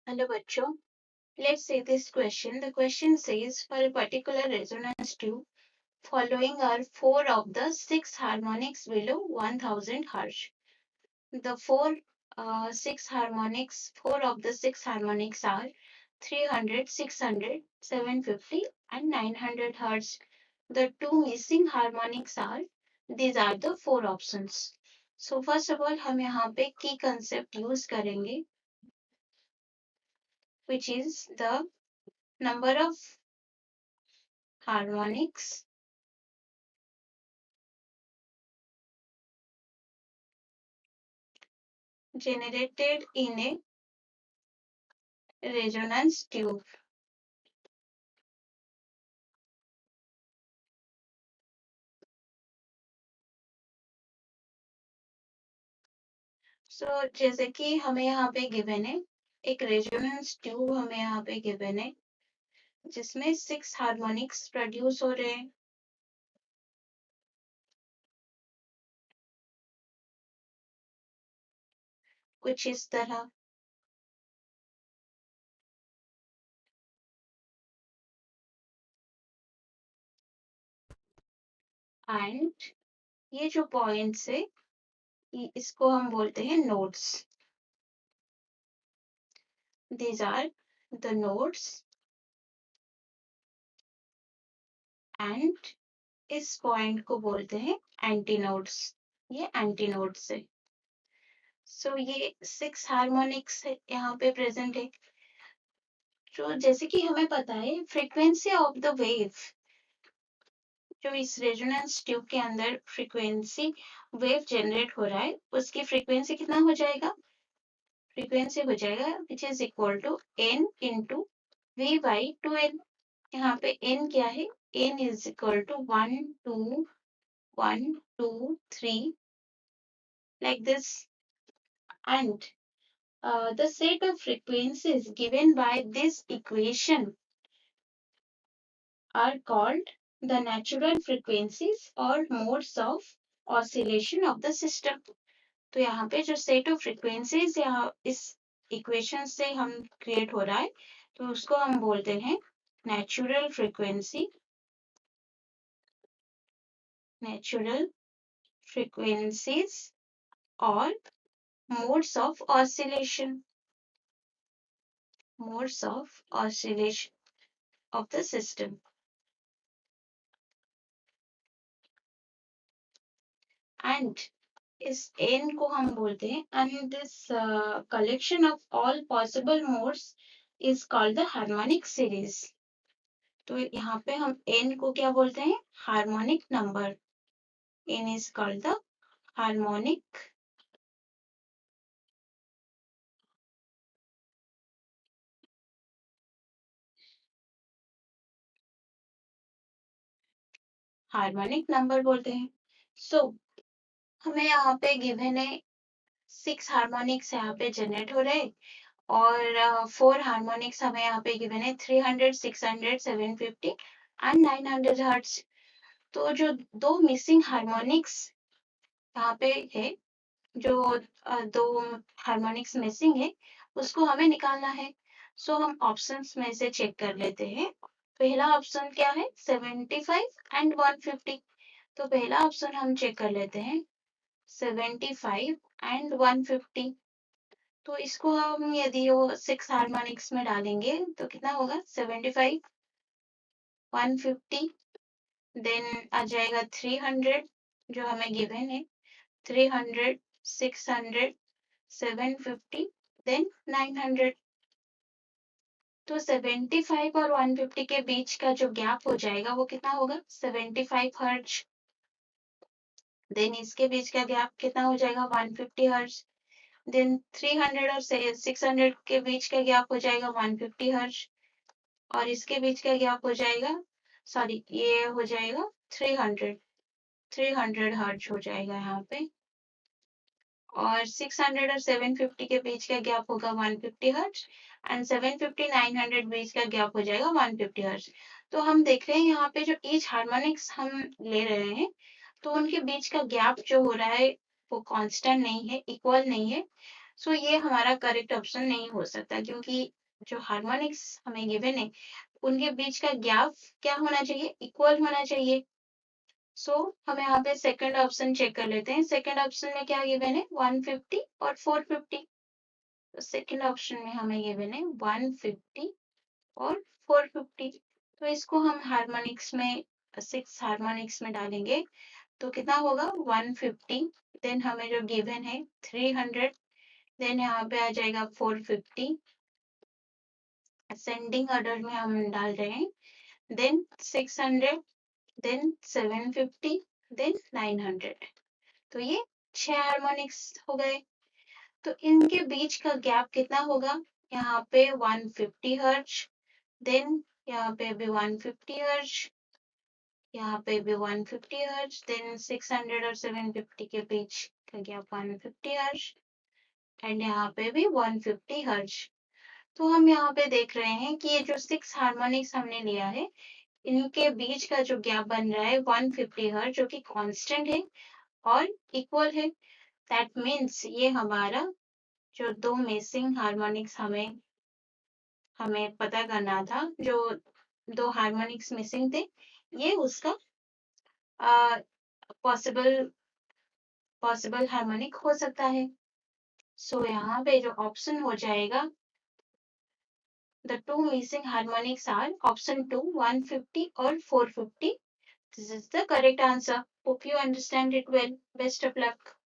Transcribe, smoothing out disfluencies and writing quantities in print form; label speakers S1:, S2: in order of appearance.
S1: Hello बच्चों, let's see this question. The question says for a particular resonance tube, following are four of the six harmonics below 1000 Hz. The four of the six harmonics are 300, 600, 750 and 900 Hz. The two missing harmonics are, these are the four options. So first of all हम यहाँ पे key concept use करेंगे, which is the number of harmonics generated in a resonance tube. So जैसे कि हमें यहाँ पे given है एक रेजोनेंस ट्यूब, हमें यहाँ पे गिवन है जिसमें 6 हार्मोनिक्स प्रोड्यूस हो रहे हैं, कुछ इस तरह। एंड ये जो पॉइंट्स है इसको हम बोलते हैं nodes. These are the nodes and इस पॉइंट को बोलते हैं एंटी नोड्स। ये एंटी नोड्स है। सो ये 6 हार्मोनिक्स यहाँ पे प्रेजेंट है। जो जैसे कि हमें पता है फ्रीक्वेंसी ऑफ द वेव, जो इस रेजोनेंस ट्यूब के अंदर फ्रीक्वेंसी वेव जनरेट हो रहा है उसकी फ्रीक्वेंसी कितना हो जाएगा, फ्रीक्वेंसी हो जाएगा which is equal to n into v by 2n। यहाँ पे n क्या है, n is equal to 1 2 1 2 3 like this, and the set of frequencies given by this equation are called the natural frequencies or modes of oscillation of the system. तो यहाँ पे जो set of frequencies यहाँ इस equation से हम create हो रहा है तो उसको हम बोलते हैं नेचुरल फ्रीक्वेंसी, नेचुरल फ्रीक्वेंसीज और modes of oscillation, modes of oscillation of the system. And इस n को हम बोलते हैं, and this collection of all possible modes is called the harmonic series. तो यहाँ पे हम n को क्या बोलते हैं, harmonic number. n is called the harmonic number बोलते हैं। सो हमें यहाँ पे गिवन है 6 हार्मोनिक्स यहाँ पे जनरेट हो रहे और 4 हार्मोनिक्स हमें यहाँ पे गिवन है 300, 600, 750 एंड 900 हर्ट्ज। तो जो दो मिसिंग हार्मोनिक्स यहाँ पे है, जो दो हार्मोनिक्स मिसिंग है उसको हमें निकालना है। सो हम ऑप्शंस में से चेक कर लेते हैं। पहला ऑप्शन क्या है, 75 एंड 150। तो पहला ऑप्शन हम चेक कर लेते हैं 75 एंड 150। तो इसको हम यदि वो 6 हार्मोनिक्स में डालेंगे तो कितना होगा, 75 150 देन आ जाएगा 300 जो हमें गिवन है, 300 600 750 देन 900। तो 75 और 150 के बीच का जो गैप हो जाएगा वो कितना होगा, 75 हर्ट्ज। देन इसके बीच का गैप कितना हो जाएगा, 150 हर्ट्ज। देन 300 और 600 के बीच का गैप हो जाएगा 150 हर्ट्ज और इसके बीच का गैप हो जाएगा, सॉरी ये हो जाएगा 300 हर्ट्ज हो जाएगा यहाँ पे। और 600 और 750 के बीच का गैप होगा 150 हर्ट्ज एंड 750 900 बीच का गैप हो जाएगा 150 हर्ट्ज। तो हम देख रहे हैं यहाँ पे जो ईच हार्मोनिक्स हम ले रहे हैं तो उनके बीच का गैप जो हो रहा है वो कांस्टेंट नहीं है, इक्वल नहीं है। सो ये हमारा करेक्ट ऑप्शन नहीं हो सकता, क्योंकि जो हार्मोनिक्स हमें गिवन है उनके बीच का गैप क्या होना चाहिए, इक्वल होना चाहिए। सो हम यहाँ पे सेकंड ऑप्शन चेक कर लेते हैं। सेकंड ऑप्शन में क्या गिवन है, 150 और 450। तो सेकंड ऑप्शन में हमें गिवन है 150 और 450। तो इसको हम हार्मोनिक्स में, 6 हार्मोनिक्स में डालेंगे तो कितना होगा, 150, देन हमें जो गिवन है 300, देन यहाँ पे आ जाएगा 450, असेंडिंग ऑर्डर में हम डाल रहे हैं, देन 600, देन 750, देन 900। तो ये 6 हार्मोनिक्स हो गए। तो इनके बीच का गैप कितना होगा, यहाँ पे 150 हर्ट्ज, देन यहाँ पे भी 150 हर्ट्ज, यहाँ पे भी 150 हर्ट्ज, देन 600 और 750 के बीच का गैप 150 हर्ट्ज, एंड यहाँ पे भी 150 हर्ट्ज। तो हम यहाँ पे देख रहे हैं कि ये जो 6 हार्मोनिक्स हमने लिया है, इनके बीच का जो गैप बन रहा है 150 हर्ट्ज, जो कि कांस्टेंट है और इक्वल है। दैट मीन्स ये हमारा जो 2 मिसिंग हार्मोनिक्स हमें पता करना था, जो 2 हार्मोनिक्स मिसिंग थे, ये उसका पॉसिबल हार्मोनिक हो सकता है। सो यहाँ पे जो ऑप्शन हो जाएगा, the 2 missing harmonics are option 2, 150 और 450. This is the correct answer. Hope you understand it well. Best of luck.